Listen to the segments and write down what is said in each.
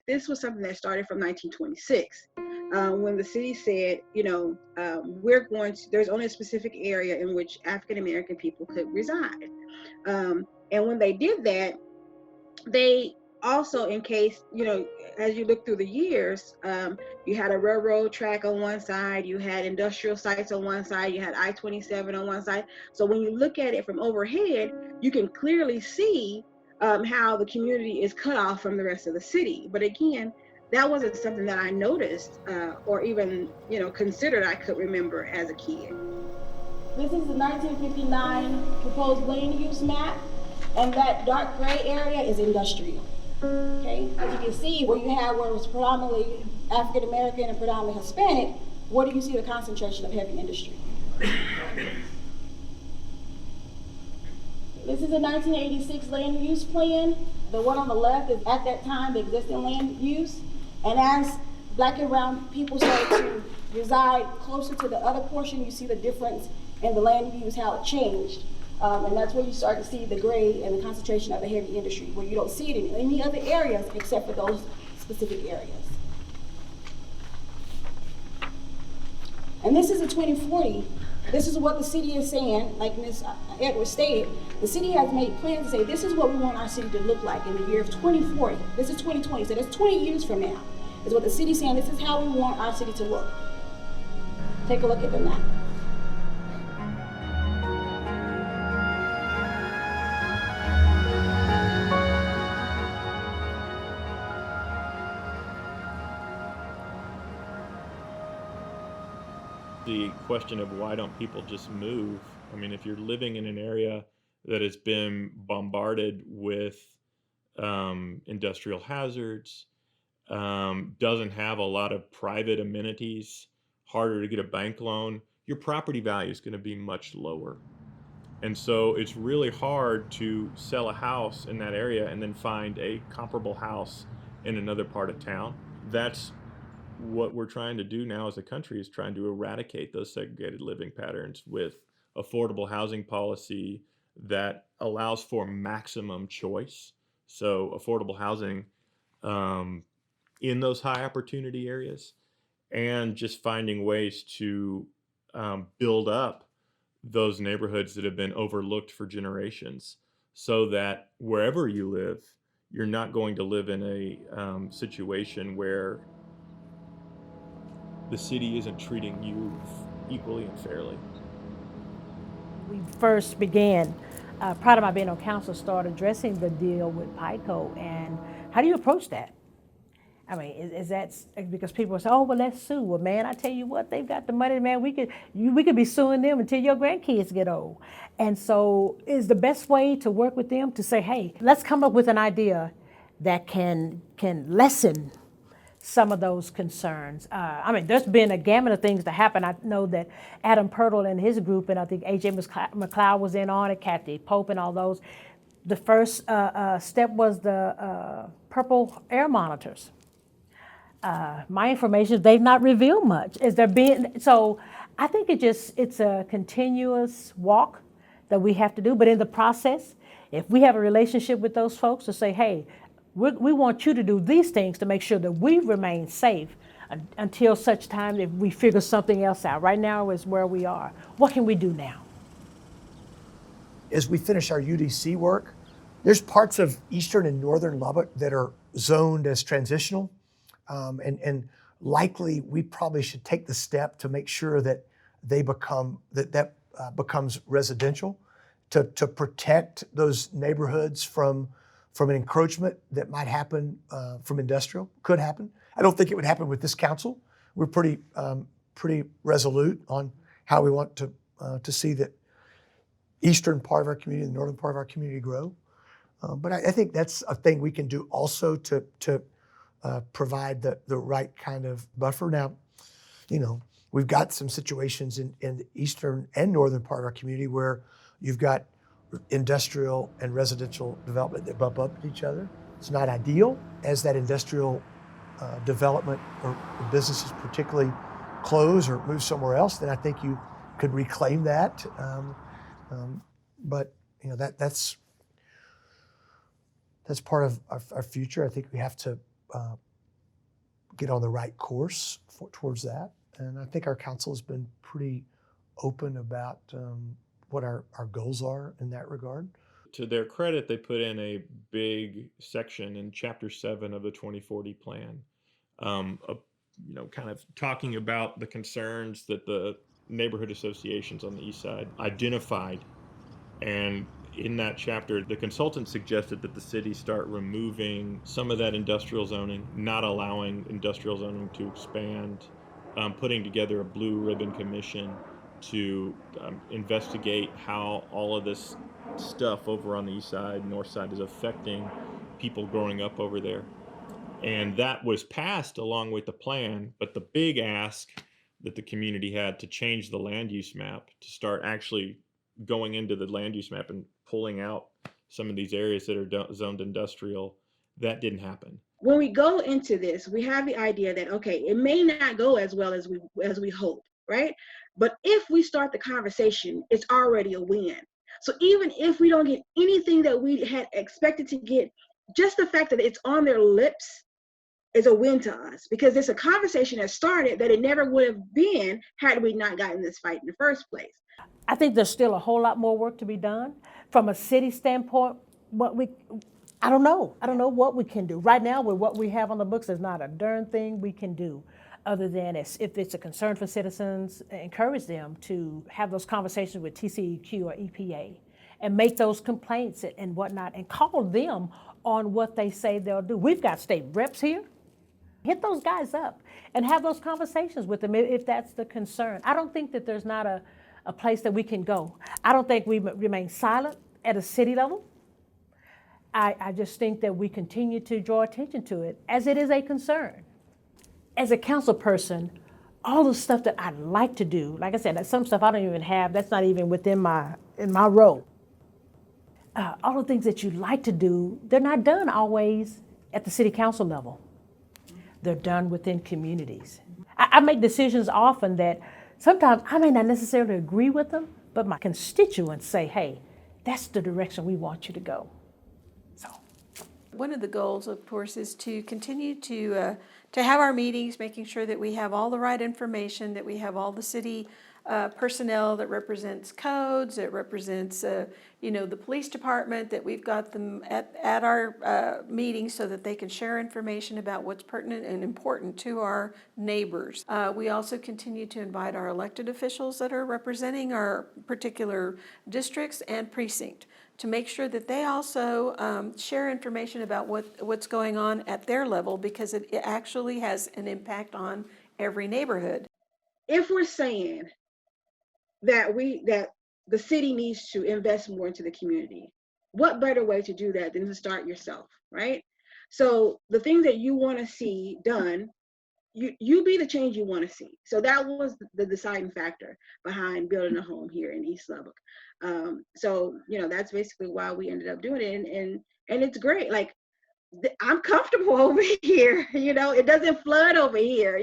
this was something that started from 1926, when the city said, there's only a specific area in which African American people could reside. And when they did that, they also, in case, as you look through the years, you had a railroad track on one side, you had industrial sites on one side, you had I-27 on one side. So when you look at it from overhead, you can clearly see how the community is cut off from the rest of the city. But again, that wasn't something that I noticed or even, considered I could remember as a kid. This is the 1959 proposed land use map, and that dark gray area is industrial. Okay, as you can see, where it was predominantly African American and predominantly Hispanic, where do you see the concentration of heavy industry? This is a 1986 land use plan. The one on the left is at that time the existing land use, and as Black and brown people started to reside closer to the other portion, you see the difference in the land use, how it changed. And that's where you start to see the gray and the concentration of the heavy industry, where you don't see it in any other areas except for those specific areas. And this is a 2040. This is what the city is saying, like Ms. Edwards stated. The city has made plans to say, this is what we want our city to look like in the year of 2040. This is 2020, so that's 20 years from now, is what the city's saying. This is how we want our city to look. Take a look at the map. The question of why don't people just move? I mean, if you're living in an area that has been bombarded with industrial hazards, doesn't have a lot of private amenities, harder to get a bank loan, your property value is going to be much lower. And so it's really hard to sell a house in that area and then find a comparable house in another part of town. That's what we're trying to do now as a country, is trying to eradicate those segregated living patterns with affordable housing policy that allows for maximum choice. So affordable housing in those high opportunity areas, and just finding ways to build up those neighborhoods that have been overlooked for generations, so that wherever you live, you're not going to live in a situation where the city isn't treating you equally and fairly. We first began, prior to my being on council, started addressing the deal with PICO. And how do you approach that? I mean, is that because people say, oh, well, let's sue. Well, man, I tell you what, they've got the money, man. We could be suing them until your grandkids get old. And so is the best way to work with them to say, hey, let's come up with an idea that can lessen some of those concerns. I mean, there's been a gamut of things that happen. I know that Adam Pirtle and his group, and I think A.J. McLeod was in on it, Kathy Pope and all those. The first step was the purple air monitors. My information, they've not revealed much. So I think it's a continuous walk that we have to do. But in the process, if we have a relationship with those folks to say, hey, we want you to do these things to make sure that we remain safe until such time that we figure something else out. Right now is where we are. What can we do now? As we finish our UDC work, there's parts of eastern and northern Lubbock that are zoned as transitional. And likely we probably should take the step to make sure that they becomes residential, to protect those neighborhoods from an encroachment that might happen from industrial. Could happen. I don't think it would happen with this council. We're pretty resolute on how we want to see the eastern part of our community and the northern part of our community grow. But I think that's a thing we can do also to provide the right kind of buffer. Now, we've got some situations in the eastern and northern part of our community where you've got industrial and residential development that bump up to each other. It's not ideal. As that industrial development or businesses particularly close or move somewhere else, then I think you could reclaim that. But that's part of our future. I think we have to get on the right course towards that. And I think our council has been pretty open about what our goals are in that regard. To their credit, they put in a big section in Chapter 7 of the 2040 plan, kind of talking about the concerns that the neighborhood associations on the east side identified. And in that chapter, the consultant suggested that the city start removing some of that industrial zoning, not allowing industrial zoning to expand, putting together a blue ribbon commission to investigate how all of this stuff over on the east side, north side is affecting people growing up over there. And that was passed along with the plan, but the big ask that the community had to change the land use map, to start actually going into the land use map and pulling out some of these areas that are zoned industrial, that didn't happen. When we go into this, we have the idea that, okay, it may not go as well as we hope, right? But if we start the conversation, it's already a win. So even if we don't get anything that we had expected to get, just the fact that it's on their lips is a win to us, because it's a conversation that started that it never would have been had we not gotten this fight in the first place. I think there's still a whole lot more work to be done. From a city standpoint, I don't know what we can do. Right now, with what we have on the books, there's not a darn thing we can do other than if it's a concern for citizens, encourage them to have those conversations with TCEQ or EPA and make those complaints and whatnot and call them on what they say they'll do. We've got state reps here. Hit those guys up and have those conversations with them if that's the concern. I don't think that there's not a place that we can go. I don't think we remain silent at a city level. I just think that we continue to draw attention to it as it is a concern. As a council person, all the stuff that I'd like to do, like I said, some stuff I don't even have, that's not even within my role. All the things that you like to do, they're not done always at the city council level. They're done within communities. I make decisions often that sometimes I may not necessarily agree with them, but my constituents say, hey, that's the direction we want you to go. So, one of the goals, of course, is to continue to have our meetings, making sure that we have all the right information, that we have all the city personnel that represents codes, that represents, the police department, that we've got them at our meetings so that they can share information about what's pertinent and important to our neighbors. We also continue to invite our elected officials that are representing our particular districts and precinct to make sure that they also share information about what's going on at their level, because it actually has an impact on every neighborhood. If we're saying that the city needs to invest more into the community, what better way to do that than to start yourself, right? So the things that you want to see done, you be the change you want to see. So that was the deciding factor behind building a home here in East Lubbock. So that's basically why we ended up doing it, and it's great. Like, I'm comfortable over here, it doesn't flood over here,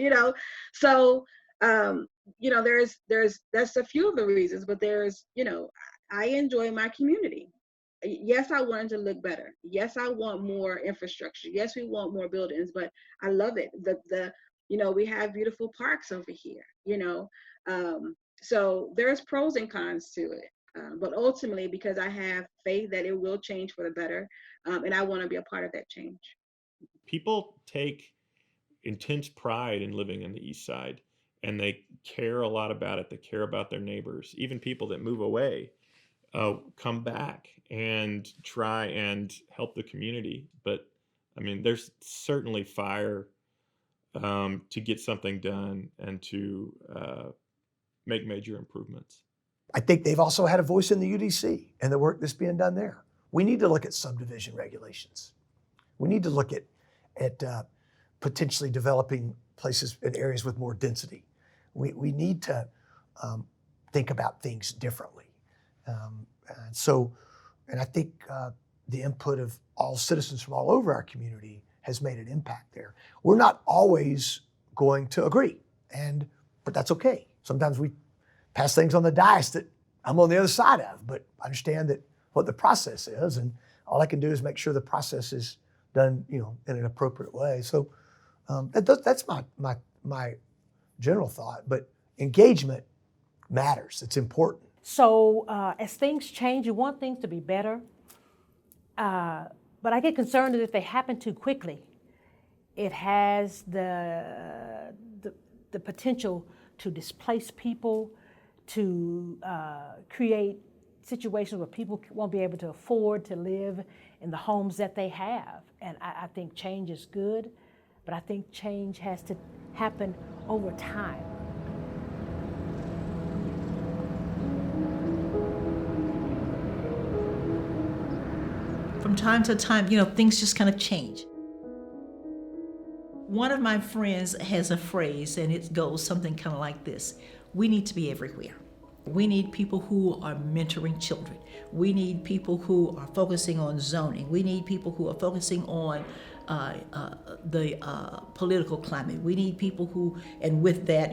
so that's a few of the reasons, but there's, I enjoy my community. Yes, I want it to look better. Yes, I want more infrastructure. Yes, we want more buildings, but I love it. We have beautiful parks over here, so there's pros and cons to it. But ultimately, because I have faith that it will change for the better, and I want to be a part of that change. People take intense pride in living in the east side, and they care a lot about it. They care about their neighbors. Even people that move away come back and try and help the community. But I mean, there's certainly fire to get something done and to make major improvements. I think they've also had a voice in the UDC and the work that's being done there. We need to look at subdivision regulations. We need to look at potentially developing places in areas with more density. We need to think about things differently. And I think the input of all citizens from all over our community has made an impact there. We're not always going to agree, but that's okay. Sometimes we pass things on the dais that I'm on the other side of, but I understand that what the process is, and all I can do is make sure the process is done, in an appropriate way. So That's my general thought. But engagement matters. It's important. So as things change, you want things to be better. But I get concerned that if they happen too quickly, it has the potential to displace people, to create situations where people won't be able to afford to live in the homes that they have. And I think change is good, but I think change has to happen over time. From time to time, things just kind of change. One of my friends has a phrase, and it goes something kind of like this: we need to be everywhere. We need people who are mentoring children. We need people who are focusing on zoning. We need people who are focusing on the political climate. We need people who, and with that,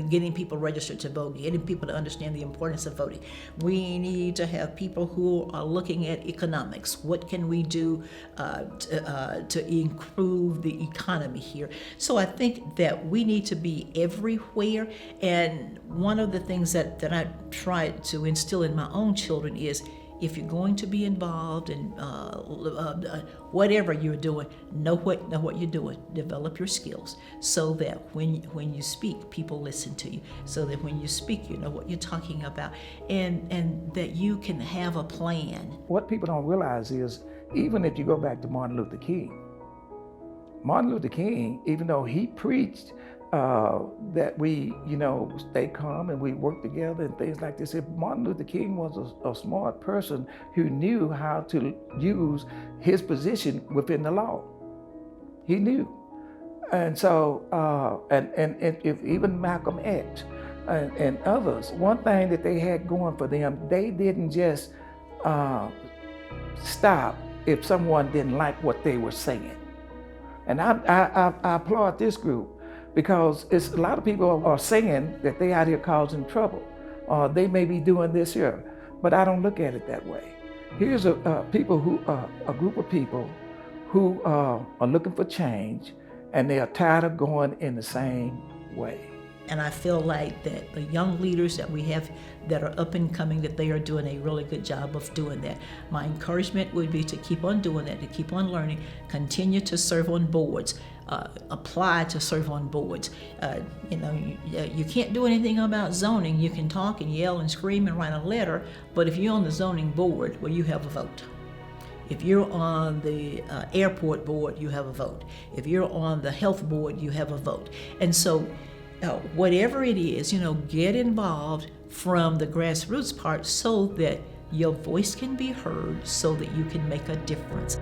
getting people registered to vote, getting people to understand the importance of voting. We need to have people who are looking at economics. What can we do to improve the economy here? So I think that we need to be everywhere. And one of the things that I try to instill in my own children is, if you're going to be involved in whatever you're doing, know what you're doing. Develop your skills so that when you speak, people listen to you. So that when you speak, you know what you're talking about, and that you can have a plan. What people don't realize is, even if you go back to Martin Luther King, even though he preached that we, stay calm and we work together and things like this. If Martin Luther King was a smart person who knew how to use his position within the law. He knew. And so, and if even Malcolm X and others, one thing that they had going for them, they didn't just stop if someone didn't like what they were saying. And I applaud this group, because it's a lot of people are saying that they out here causing trouble. They may be doing this here, but I don't look at it that way. Here's a group of people who are looking for change, and they are tired of going in the same way. And I feel like that the young leaders that we have that are up and coming, that they are doing a really good job of doing that. My encouragement would be to keep on doing that, to keep on learning, continue to serve on boards, apply to serve on boards. You can't do anything about zoning. You can talk and yell and scream and write a letter, but if you're on the zoning board, well, you have a vote. If you're on the airport board, you have a vote. If you're on the health board, you have a vote. And so whatever it is, get involved from the grassroots part so that your voice can be heard, so that you can make a difference.